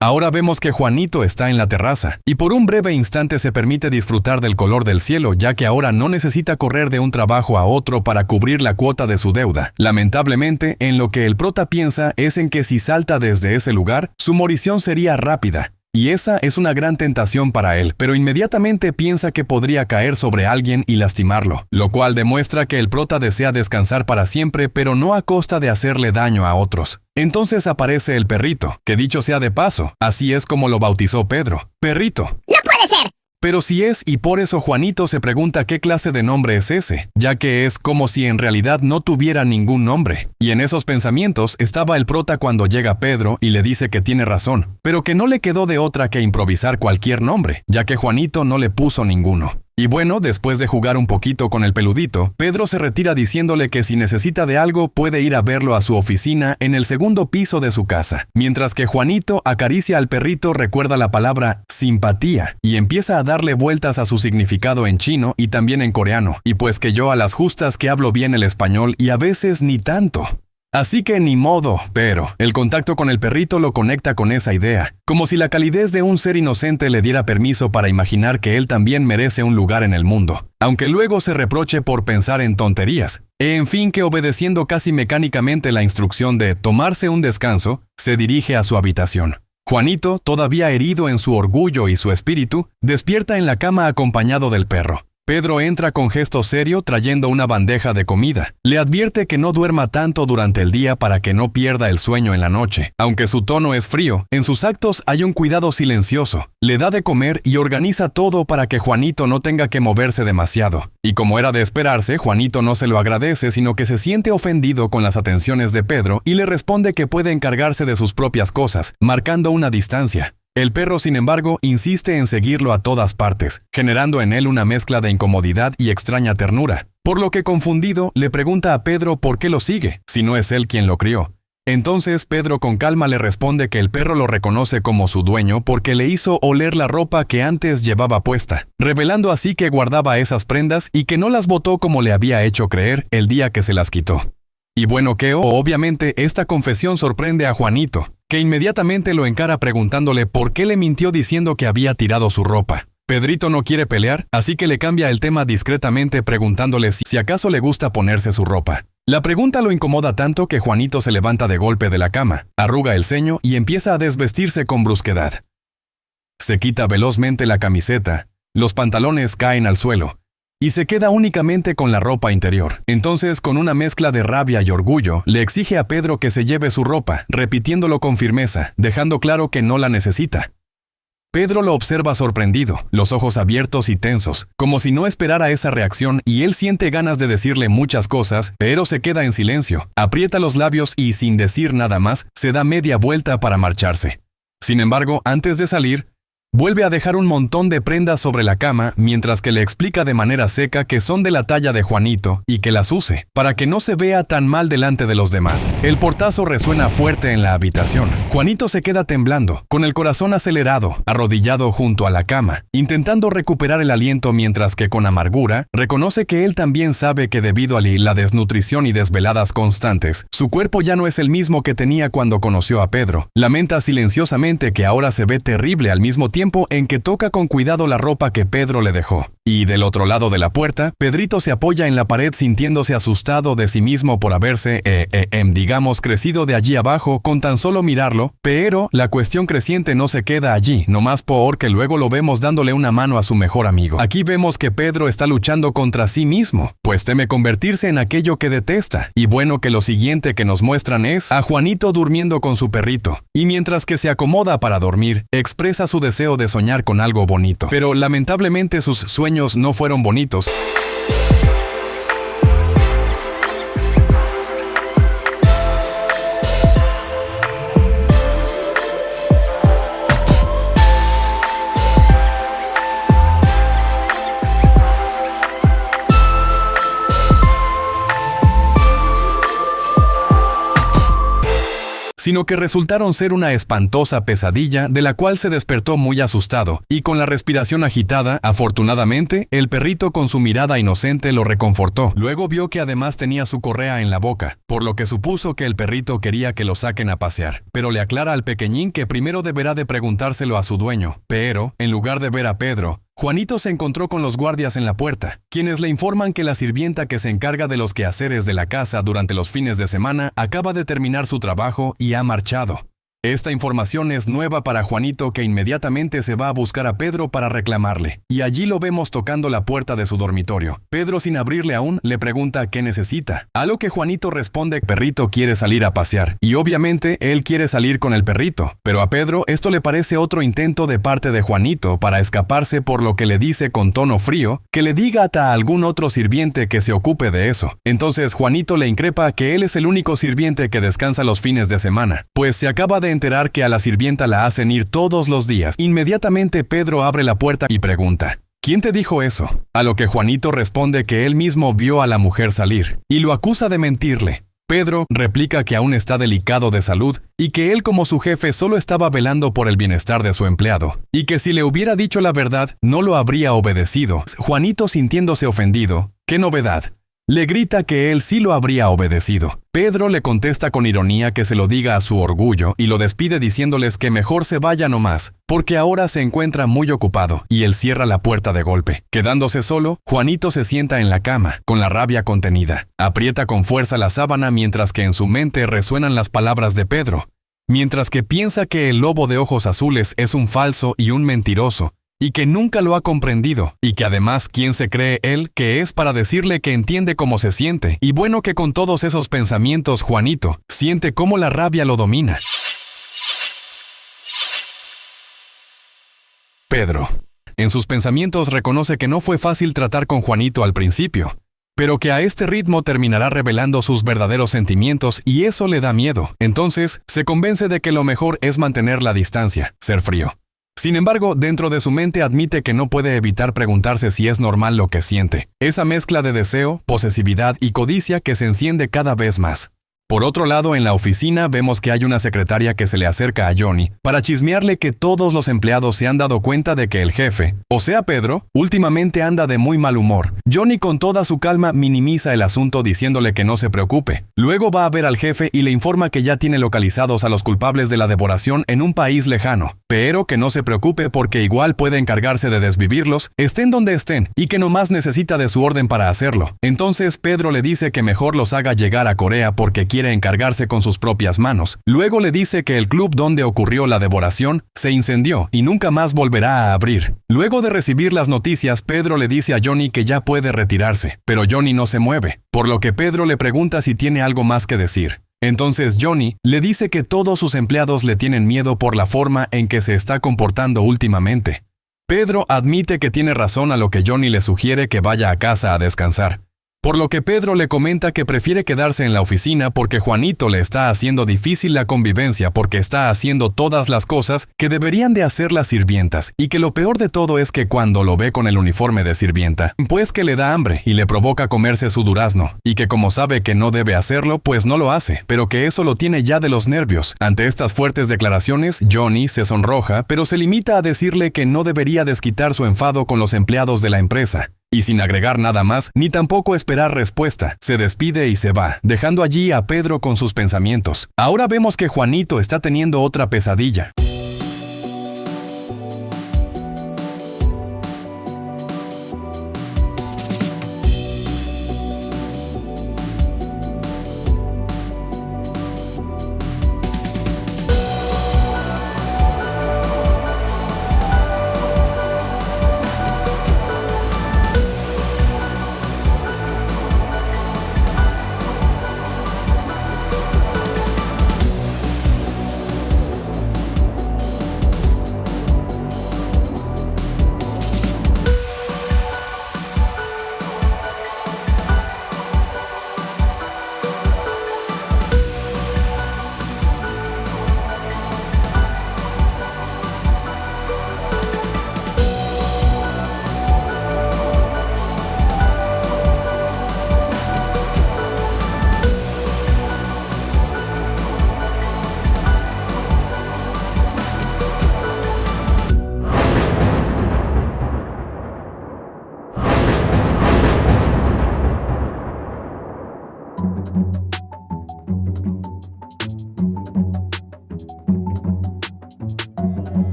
Ahora vemos que Juanito está en la terraza, y por un breve instante se permite disfrutar del color del cielo, ya que ahora no necesita correr de un trabajo a otro para cubrir la cuota de su deuda. Lamentablemente, en lo que el prota piensa es en que si salta desde ese lugar, su morición sería rápida. Y esa es una gran tentación para él, pero inmediatamente piensa que podría caer sobre alguien y lastimarlo, lo cual demuestra que el prota desea descansar para siempre, pero no a costa de hacerle daño a otros. Entonces aparece el perrito, que dicho sea de paso, así es como lo bautizó Pedro. Perrito. ¡No puede ser! Pero sí es, y por eso Juanito se pregunta qué clase de nombre es ese, ya que es como si en realidad no tuviera ningún nombre. Y en esos pensamientos estaba el prota cuando llega Pedro y le dice que tiene razón, pero que no le quedó de otra que improvisar cualquier nombre, ya que Juanito no le puso ninguno. Y bueno, después de jugar un poquito con el peludito, Pedro se retira diciéndole que si necesita de algo puede ir a verlo a su oficina en el segundo piso de su casa. Mientras que Juanito acaricia al perrito, recuerda la palabra simpatía y empieza a darle vueltas a su significado en chino y también en coreano. Y pues que yo a las justas que hablo bien el español y a veces ni tanto. Así que ni modo, pero el contacto con el perrito lo conecta con esa idea, como si la calidez de un ser inocente le diera permiso para imaginar que él también merece un lugar en el mundo, aunque luego se reproche por pensar en tonterías. En fin, que obedeciendo casi mecánicamente la instrucción de tomarse un descanso, se dirige a su habitación. Juanito, todavía herido en su orgullo y su espíritu, despierta en la cama acompañado del perro. Pedro entra con gesto serio trayendo una bandeja de comida. Le advierte que no duerma tanto durante el día para que no pierda el sueño en la noche. Aunque su tono es frío, en sus actos hay un cuidado silencioso. Le da de comer y organiza todo para que Juanito no tenga que moverse demasiado. Y como era de esperarse, Juanito no se lo agradece, sino que se siente ofendido con las atenciones de Pedro y le responde que puede encargarse de sus propias cosas, marcando una distancia. El perro, sin embargo, insiste en seguirlo a todas partes, generando en él una mezcla de incomodidad y extraña ternura, por lo que confundido le pregunta a Pedro por qué lo sigue, si no es él quien lo crió. Entonces Pedro con calma le responde que el perro lo reconoce como su dueño porque le hizo oler la ropa que antes llevaba puesta, revelando así que guardaba esas prendas y que no las botó como le había hecho creer el día que se las quitó. Y bueno, obviamente esta confesión sorprende a Juanito, que inmediatamente lo encara preguntándole por qué le mintió diciendo que había tirado su ropa. Pedrito no quiere pelear, así que le cambia el tema discretamente preguntándole si acaso le gusta ponerse su ropa. La pregunta lo incomoda tanto que Juanito se levanta de golpe de la cama, arruga el ceño y empieza a desvestirse con brusquedad. Se quita velozmente la camiseta, los pantalones caen al suelo, y se queda únicamente con la ropa interior. Entonces, con una mezcla de rabia y orgullo, le exige a Pedro que se lleve su ropa, repitiéndolo con firmeza, dejando claro que no la necesita. Pedro lo observa sorprendido, los ojos abiertos y tensos, como si no esperara esa reacción, y él siente ganas de decirle muchas cosas, pero se queda en silencio, aprieta los labios y, sin decir nada más, se da media vuelta para marcharse. Sin embargo, antes de salir, vuelve a dejar un montón de prendas sobre la cama mientras que le explica de manera seca que son de la talla de Juanito y que las use, para que no se vea tan mal delante de los demás. El portazo resuena fuerte en la habitación. Juanito se queda temblando, con el corazón acelerado, arrodillado junto a la cama, intentando recuperar el aliento mientras que con amargura reconoce que él también sabe que debido a la desnutrición y desveladas constantes, su cuerpo ya no es el mismo que tenía cuando conoció a Pedro. Lamenta silenciosamente que ahora se ve terrible al mismo tiempo en que toca con cuidado la ropa que Pedro le dejó. Y del otro lado de la puerta, Pedrito se apoya en la pared sintiéndose asustado de sí mismo por haberse, digamos, crecido de allí abajo con tan solo mirarlo, pero la cuestión creciente no se queda allí, nomás porque luego lo vemos dándole una mano a su mejor amigo. Aquí vemos que Pedro está luchando contra sí mismo, pues teme convertirse en aquello que detesta. Y bueno, que lo siguiente que nos muestran es a Juanito durmiendo con su perrito, y mientras que se acomoda para dormir, expresa su deseo de soñar con algo bonito. Pero lamentablemente sus sueños no fueron bonitos. Sino que resultaron ser una espantosa pesadilla de la cual se despertó muy asustado, y con la respiración agitada, afortunadamente, el perrito con su mirada inocente lo reconfortó. Luego vio que además tenía su correa en la boca, por lo que supuso que el perrito quería que lo saquen a pasear, pero le aclara al pequeñín que primero deberá de preguntárselo a su dueño. Pero, en lugar de ver a Pedro, Juanito se encontró con los guardias en la puerta, quienes le informan que la sirvienta que se encarga de los quehaceres de la casa durante los fines de semana acaba de terminar su trabajo y ha marchado. Esta información es nueva para Juanito, que inmediatamente se va a buscar a Pedro para reclamarle, y allí lo vemos tocando la puerta de su dormitorio. Pedro, sin abrirle aún, le pregunta qué necesita, a lo que Juanito responde que el perrito quiere salir a pasear, y obviamente él quiere salir con el perrito, pero a Pedro esto le parece otro intento de parte de Juanito para escaparse, por lo que le dice con tono frío que le diga a algún otro sirviente que se ocupe de eso. Entonces Juanito le increpa que él es el único sirviente que descansa los fines de semana, pues se acaba de enterar que a la sirvienta la hacen ir todos los días. Inmediatamente Pedro abre la puerta y pregunta: ¿quién te dijo eso? A lo que Juanito responde que él mismo vio a la mujer salir, y lo acusa de mentirle. Pedro replica que aún está delicado de salud y que él como su jefe solo estaba velando por el bienestar de su empleado, y que si le hubiera dicho la verdad no lo habría obedecido. Juanito, sintiéndose ofendido: ¿qué novedad? Le grita que él sí lo habría obedecido. Pedro le contesta con ironía que se lo diga a su orgullo y lo despide diciéndoles que mejor se vaya nomás, porque ahora se encuentra muy ocupado, y él cierra la puerta de golpe. Quedándose solo, Juanito se sienta en la cama, con la rabia contenida. Aprieta con fuerza la sábana mientras que en su mente resuenan las palabras de Pedro. Mientras que piensa que el lobo de ojos azules es un falso y un mentiroso, y que nunca lo ha comprendido, y que además ¿quién se cree él que es para decirle que entiende cómo se siente? Y bueno, que con todos esos pensamientos Juanito siente cómo la rabia lo domina. Pedro, en sus pensamientos, reconoce que no fue fácil tratar con Juanito al principio, pero que a este ritmo terminará revelando sus verdaderos sentimientos y eso le da miedo. Entonces, se convence de que lo mejor es mantener la distancia, ser frío. Sin embargo, dentro de su mente admite que no puede evitar preguntarse si es normal lo que siente. Esa mezcla de deseo, posesividad y codicia que se enciende cada vez más. Por otro lado, en la oficina vemos que hay una secretaria que se le acerca a Johnny para chismearle que todos los empleados se han dado cuenta de que el jefe, o sea Pedro, últimamente anda de muy mal humor. Johnny con toda su calma minimiza el asunto diciéndole que no se preocupe. Luego va a ver al jefe y le informa que ya tiene localizados a los culpables de la devoración en un país lejano, pero que no se preocupe porque igual puede encargarse de desvivirlos, estén donde estén, y que nomás necesita de su orden para hacerlo. Entonces Pedro le dice que mejor los haga llegar a Corea porque quiere encargarse con sus propias manos. Luego le dice que el club donde ocurrió la devoración se incendió y nunca más volverá a abrir. Luego de recibir las noticias, Pedro le dice a Johnny que ya puede retirarse, pero Johnny no se mueve, por lo que Pedro le pregunta si tiene algo más que decir. Entonces Johnny le dice que todos sus empleados le tienen miedo por la forma en que se está comportando últimamente. Pedro admite que tiene razón a lo que Johnny le sugiere que vaya a casa a descansar. Por lo que Pedro le comenta que prefiere quedarse en la oficina porque Juanito le está haciendo difícil la convivencia porque está haciendo todas las cosas que deberían de hacer las sirvientas y que lo peor de todo es que cuando lo ve con el uniforme de sirvienta, pues que le da hambre y le provoca comerse su durazno y que como sabe que no debe hacerlo, pues no lo hace, pero que eso lo tiene ya de los nervios. Ante estas fuertes declaraciones, Johnny se sonroja, pero se limita a decirle que no debería desquitar su enfado con los empleados de la empresa. Y sin agregar nada más, ni tampoco esperar respuesta, se despide y se va, dejando allí a Pedro con sus pensamientos. Ahora vemos que Juanito está teniendo otra pesadilla.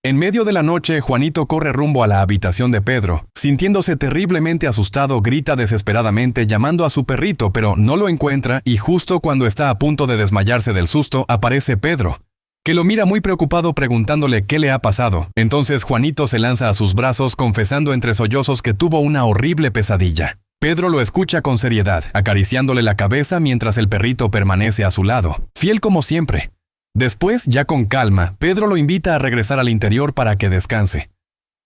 En medio de la noche, Juanito corre rumbo a la habitación de Pedro. Sintiéndose terriblemente asustado, grita desesperadamente llamando a su perrito, pero no lo encuentra y justo cuando está a punto de desmayarse del susto, aparece Pedro, que lo mira muy preocupado preguntándole qué le ha pasado. Entonces Juanito se lanza a sus brazos confesando entre sollozos que tuvo una horrible pesadilla. Pedro lo escucha con seriedad, acariciándole la cabeza mientras el perrito permanece a su lado, fiel como siempre. Después, ya con calma, Pedro lo invita a regresar al interior para que descanse.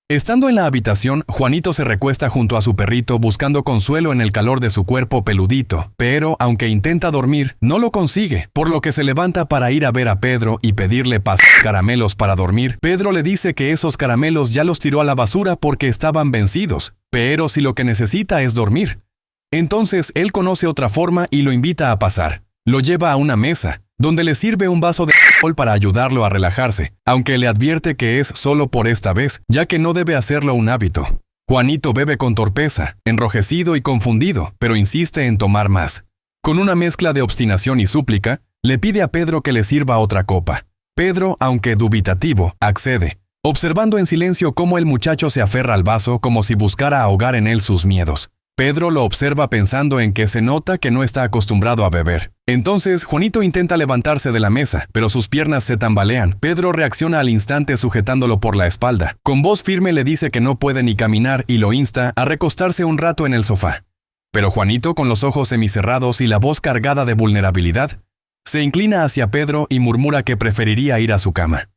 Estando en la habitación, Juanito se recuesta junto a su perrito buscando consuelo en el calor de su cuerpo peludito, pero aunque intenta dormir, no lo consigue, por lo que se levanta para ir a ver a Pedro y pedirle caramelos para dormir. Pedro le dice que esos caramelos ya los tiró a la basura porque estaban vencidos, pero si lo que necesita es dormir. Entonces él conoce otra forma y lo invita a pasar. Lo lleva a una mesa, donde le sirve un vaso de alcohol para ayudarlo a relajarse, aunque le advierte que es solo por esta vez, ya que no debe hacerlo un hábito. Juanito bebe con torpeza, enrojecido y confundido, pero insiste en tomar más. Con una mezcla de obstinación y súplica, le pide a Pedro que le sirva otra copa. Pedro, aunque dubitativo, accede, observando en silencio cómo el muchacho se aferra al vaso como si buscara ahogar en él sus miedos. Pedro lo observa pensando en que se nota que no está acostumbrado a beber. Entonces, Juanito intenta levantarse de la mesa, pero sus piernas se tambalean. Pedro reacciona al instante sujetándolo por la espalda. Con voz firme le dice que no puede ni caminar y lo insta a recostarse un rato en el sofá. Pero Juanito, con los ojos semicerrados y la voz cargada de vulnerabilidad, se inclina hacia Pedro y murmura que preferiría ir a su cama.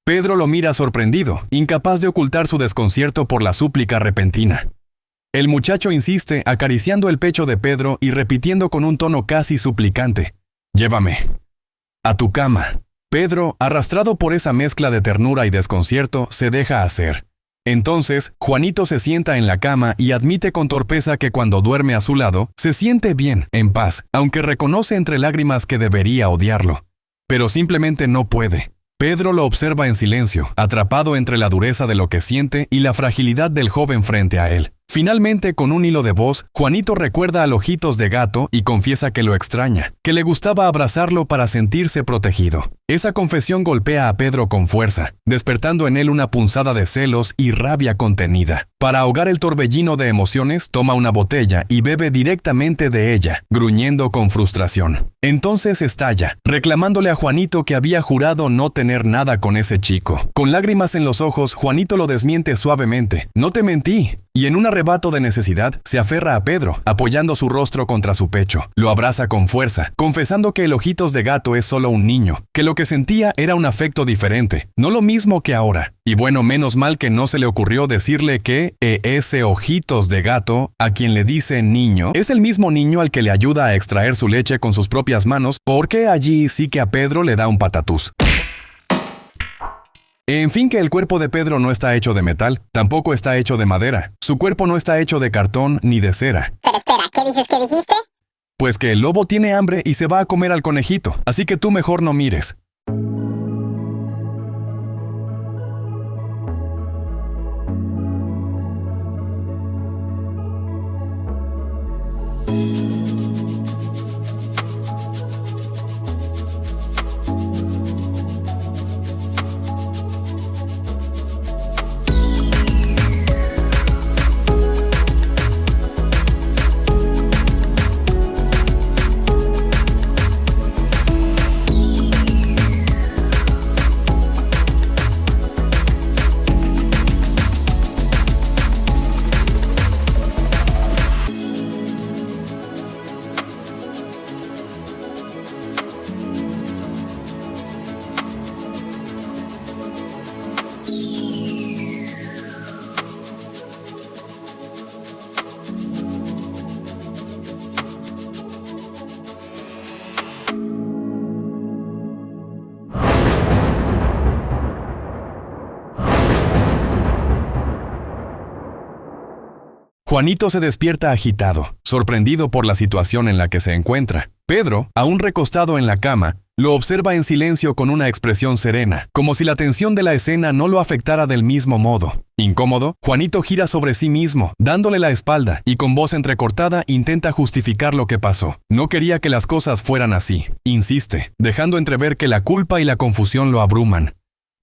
Pedro lo mira sorprendido, incapaz de ocultar su desconcierto por la súplica repentina. El muchacho insiste, acariciando el pecho de Pedro y repitiendo con un tono casi suplicante: «Llévame a tu cama». Pedro, arrastrado por esa mezcla de ternura y desconcierto, se deja hacer. Entonces, Juanito se sienta en la cama y admite con torpeza que cuando duerme a su lado, se siente bien, en paz, aunque reconoce entre lágrimas que debería odiarlo. Pero simplemente no puede. Pedro lo observa en silencio, atrapado entre la dureza de lo que siente y la fragilidad del joven frente a él. Finalmente, con un hilo de voz, Juanito recuerda al Ojitos de Gato y confiesa que lo extraña, que le gustaba abrazarlo para sentirse protegido. Esa confesión golpea a Pedro con fuerza, despertando en él una punzada de celos y rabia contenida. Para ahogar el torbellino de emociones, toma una botella y bebe directamente de ella, gruñendo con frustración. Entonces estalla, reclamándole a Juanito que había jurado no tener nada con ese chico. Con lágrimas en los ojos, Juanito lo desmiente suavemente: «No te mentí». Y en un arrebato de necesidad, se aferra a Pedro, apoyando su rostro contra su pecho. Lo abraza con fuerza, confesando que el Ojitos de Gato es solo un niño, que lo que sentía era un afecto diferente, no lo mismo que ahora. Y bueno, menos mal que no se le ocurrió decirle que ese Ojitos de Gato, a quien le dice niño, es el mismo niño al que le ayuda a extraer su leche con sus propias manos, porque allí sí que a Pedro le da un patatús. En fin, que el cuerpo de Pedro no está hecho de metal, tampoco está hecho de madera. Su cuerpo no está hecho de cartón ni de cera. Pero espera, ¿qué dices que dijiste? Pues que el lobo tiene hambre y se va a comer al conejito, así que tú mejor no mires. Juanito se despierta agitado, sorprendido por la situación en la que se encuentra. Pedro, aún recostado en la cama, lo observa en silencio con una expresión serena, como si la tensión de la escena no lo afectara del mismo modo. Incómodo, Juanito gira sobre sí mismo, dándole la espalda, y con voz entrecortada intenta justificar lo que pasó. No quería que las cosas fueran así, insiste, dejando entrever que la culpa y la confusión lo abruman.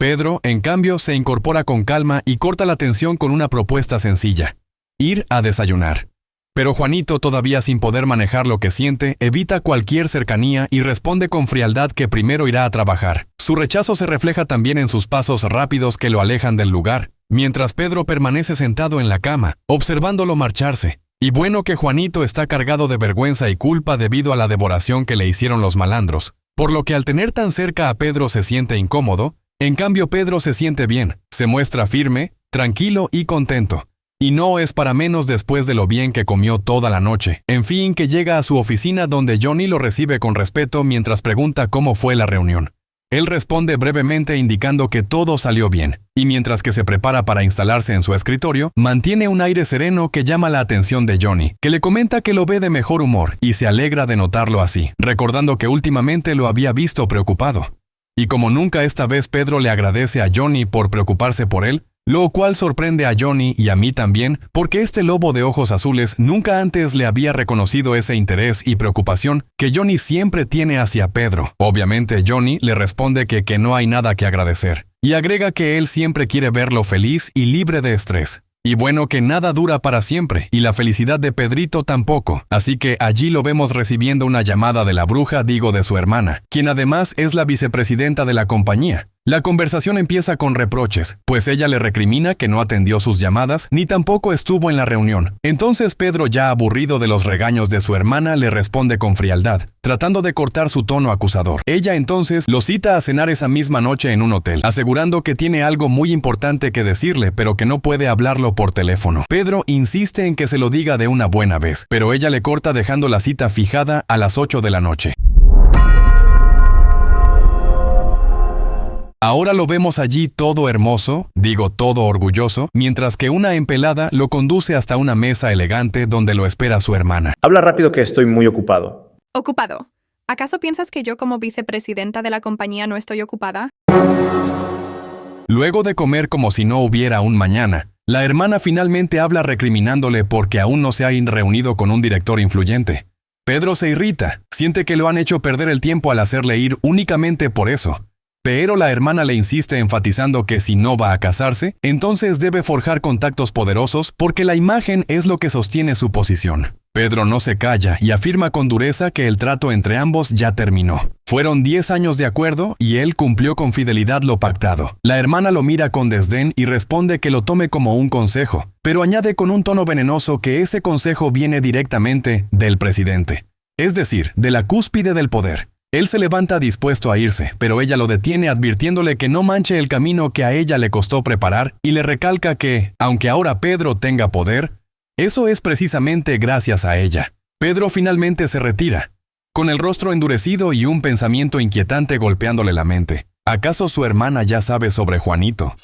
Pedro, en cambio, se incorpora con calma y corta la tensión con una propuesta sencilla: ir a desayunar. Pero Juanito, todavía sin poder manejar lo que siente, evita cualquier cercanía y responde con frialdad que primero irá a trabajar. Su rechazo se refleja también en sus pasos rápidos que lo alejan del lugar, mientras Pedro permanece sentado en la cama, observándolo marcharse. Y bueno que Juanito está cargado de vergüenza y culpa debido a la devoración que le hicieron los malandros, por lo que al tener tan cerca a Pedro se siente incómodo. En cambio, Pedro se siente bien, se muestra firme, tranquilo y contento. Y no es para menos después de lo bien que comió toda la noche. En fin, que llega a su oficina donde Johnny lo recibe con respeto mientras pregunta cómo fue la reunión. Él responde brevemente indicando que todo salió bien, y mientras que se prepara para instalarse en su escritorio, mantiene un aire sereno que llama la atención de Johnny, que le comenta que lo ve de mejor humor y se alegra de notarlo así, recordando que últimamente lo había visto preocupado. Y como nunca, esta vez Pedro le agradece a Johnny por preocuparse por él, lo cual sorprende a Johnny y a mí también, porque este lobo de ojos azules nunca antes le había reconocido ese interés y preocupación que Johnny siempre tiene hacia Pedro. Obviamente Johnny le responde que no hay nada que agradecer, y agrega que él siempre quiere verlo feliz y libre de estrés. Y bueno, que nada dura para siempre, y la felicidad de Pedrito tampoco, así que allí lo vemos recibiendo una llamada de la bruja, digo de su hermana, quien además es la vicepresidenta de la compañía. La conversación empieza con reproches, pues ella le recrimina que no atendió sus llamadas ni tampoco estuvo en la reunión. Entonces Pedro, ya aburrido de los regaños de su hermana, le responde con frialdad, tratando de cortar su tono acusador. Ella entonces lo cita a cenar esa misma noche en un hotel, asegurando que tiene algo muy importante que decirle, pero que no puede hablarlo por teléfono. Pedro insiste en que se lo diga de una buena vez, pero ella le corta dejando la cita fijada a las 8 de la noche. Ahora lo vemos allí todo hermoso, digo todo orgulloso, mientras que una empelada lo conduce hasta una mesa elegante donde lo espera su hermana. Habla rápido que estoy muy ocupado. ¿Ocupado? ¿Acaso piensas que yo como vicepresidenta de la compañía no estoy ocupada? Luego de comer como si no hubiera un mañana, la hermana finalmente habla recriminándole porque aún no se ha reunido con un director influyente. Pedro se irrita, siente que lo han hecho perder el tiempo al hacerle ir únicamente por eso. Pero la hermana le insiste enfatizando que si no va a casarse, entonces debe forjar contactos poderosos porque la imagen es lo que sostiene su posición. Pedro no se calla y afirma con dureza que el trato entre ambos ya terminó. Fueron 10 años de acuerdo y él cumplió con fidelidad lo pactado. La hermana lo mira con desdén y responde que lo tome como un consejo, pero añade con un tono venenoso que ese consejo viene directamente del presidente, es decir, de la cúspide del poder. Él se levanta dispuesto a irse, pero ella lo detiene advirtiéndole que no manche el camino que a ella le costó preparar y le recalca que, aunque ahora Pedro tenga poder, eso es precisamente gracias a ella. Pedro finalmente se retira, con el rostro endurecido y un pensamiento inquietante golpeándole la mente. ¿Acaso su hermana ya sabe sobre Juanito?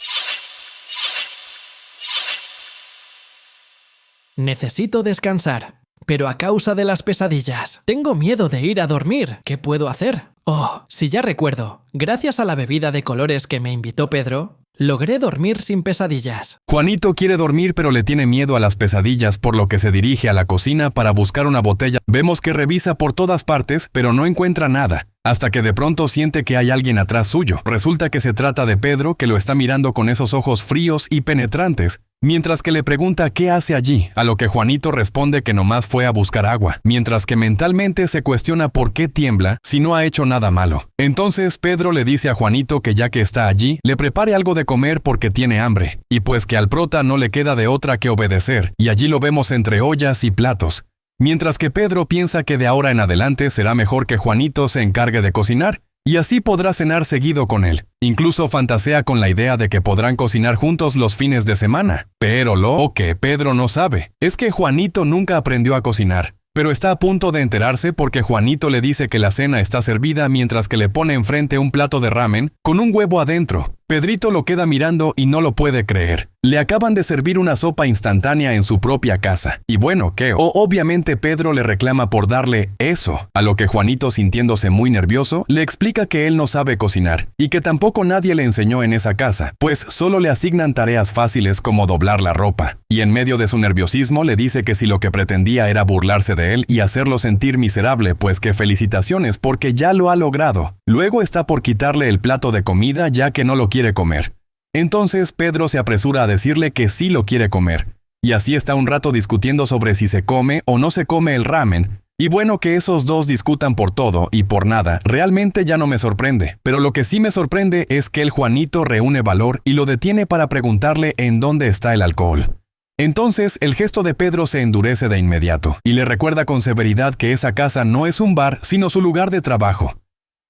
Necesito descansar. Pero a causa de las pesadillas, tengo miedo de ir a dormir. ¿Qué puedo hacer? Oh, si ya recuerdo, gracias a la bebida de colores que me invitó Pedro, logré dormir sin pesadillas. Juanito quiere dormir pero le tiene miedo a las pesadillas, por lo que se dirige a la cocina para buscar una botella. Vemos que revisa por todas partes, pero no encuentra nada, hasta que de pronto siente que hay alguien atrás suyo. Resulta que se trata de Pedro, que lo está mirando con esos ojos fríos y penetrantes, mientras que le pregunta qué hace allí, a lo que Juanito responde que nomás fue a buscar agua, mientras que mentalmente se cuestiona por qué tiembla si no ha hecho nada malo. Entonces Pedro le dice a Juanito que ya que está allí, le prepare algo de comer porque tiene hambre, y pues que al prota no le queda de otra que obedecer, y allí lo vemos entre ollas y platos, mientras que Pedro piensa que de ahora en adelante será mejor que Juanito se encargue de cocinar, y así podrá cenar seguido con él. Incluso fantasea con la idea de que podrán cocinar juntos los fines de semana. Pero lo que Pedro no sabe es que Juanito nunca aprendió a cocinar, pero está a punto de enterarse porque Juanito le dice que la cena está servida mientras que le pone enfrente un plato de ramen con un huevo adentro. Pedrito lo queda mirando y no lo puede creer. Le acaban de servir una sopa instantánea en su propia casa. Y bueno, obviamente Pedro le reclama por darle eso, a lo que Juanito, sintiéndose muy nervioso, le explica que él no sabe cocinar y que tampoco nadie le enseñó en esa casa, pues solo le asignan tareas fáciles como doblar la ropa. Y en medio de su nerviosismo le dice que si lo que pretendía era burlarse de él y hacerlo sentir miserable, pues que felicitaciones porque ya lo ha logrado. Luego está por quitarle el plato de comida ya que no lo quiere quiere comer. Entonces Pedro se apresura a decirle que sí lo quiere comer, y así está un rato discutiendo sobre si se come o no se come el ramen. Y bueno, que esos dos discutan por todo y por nada, realmente ya no me sorprende. Pero lo que sí me sorprende es que el Juanito reúne valor y lo detiene para preguntarle en dónde está el alcohol. Entonces, el gesto de Pedro se endurece de inmediato, y le recuerda con severidad que esa casa no es un bar, sino su lugar de trabajo.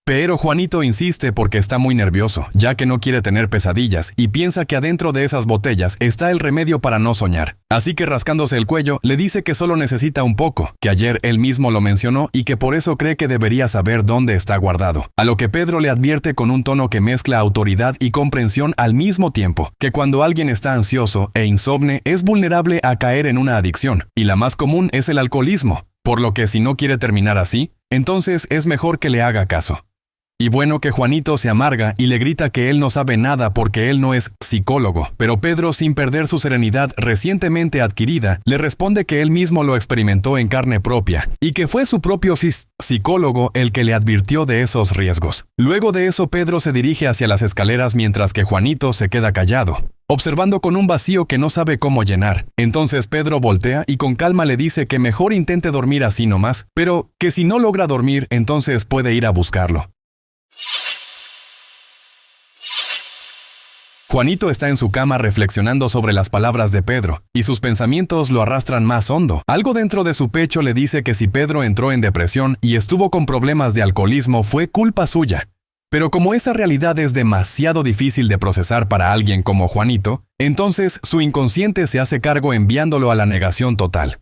Pero Juanito insiste porque está muy nervioso, ya que no quiere tener pesadillas, y piensa que adentro de esas botellas está el remedio para no soñar. Así que rascándose el cuello, le dice que solo necesita un poco, que ayer él mismo lo mencionó y que por eso cree que debería saber dónde está guardado. A lo que Pedro le advierte con un tono que mezcla autoridad y comprensión al mismo tiempo, que cuando alguien está ansioso e insomne es vulnerable a caer en una adicción, y la más común es el alcoholismo, por lo que si no quiere terminar así, entonces es mejor que le haga caso. Y bueno, que Juanito se amarga y le grita que él no sabe nada porque él no es psicólogo, pero Pedro, sin perder su serenidad recientemente adquirida, le responde que él mismo lo experimentó en carne propia y que fue su propio psicólogo el que le advirtió de esos riesgos. Luego de eso, Pedro se dirige hacia las escaleras mientras que Juanito se queda callado, observando con un vacío que no sabe cómo llenar. Entonces Pedro voltea y con calma le dice que mejor intente dormir así nomás, pero que si no logra dormir, entonces puede ir a buscarlo. Juanito está en su cama reflexionando sobre las palabras de Pedro, y sus pensamientos lo arrastran más hondo. Algo dentro de su pecho le dice que si Pedro entró en depresión y estuvo con problemas de alcoholismo fue culpa suya. Pero como esa realidad es demasiado difícil de procesar para alguien como Juanito, entonces su inconsciente se hace cargo enviándolo a la negación total.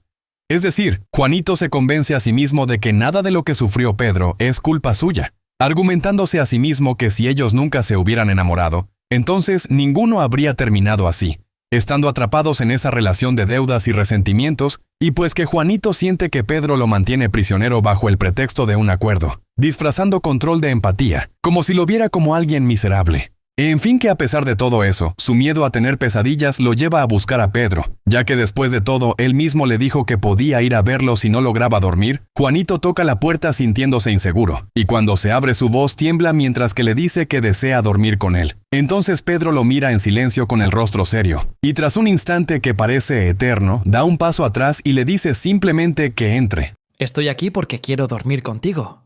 Es decir, Juanito se convence a sí mismo de que nada de lo que sufrió Pedro es culpa suya, argumentándose a sí mismo que si ellos nunca se hubieran enamorado, entonces ninguno habría terminado así, estando atrapados en esa relación de deudas y resentimientos, y pues que Juanito siente que Pedro lo mantiene prisionero bajo el pretexto de un acuerdo, disfrazando control de empatía, como si lo viera como alguien miserable. En fin, que a pesar de todo eso, su miedo a tener pesadillas lo lleva a buscar a Pedro, ya que después de todo él mismo le dijo que podía ir a verlo si no lograba dormir. Juanito toca la puerta sintiéndose inseguro, y cuando se abre su voz tiembla mientras que le dice que desea dormir con él. Entonces Pedro lo mira en silencio con el rostro serio, y tras un instante que parece eterno, da un paso atrás y le dice simplemente que entre. Estoy aquí porque quiero dormir contigo.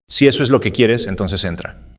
Si eso es lo que quieres, entonces entra.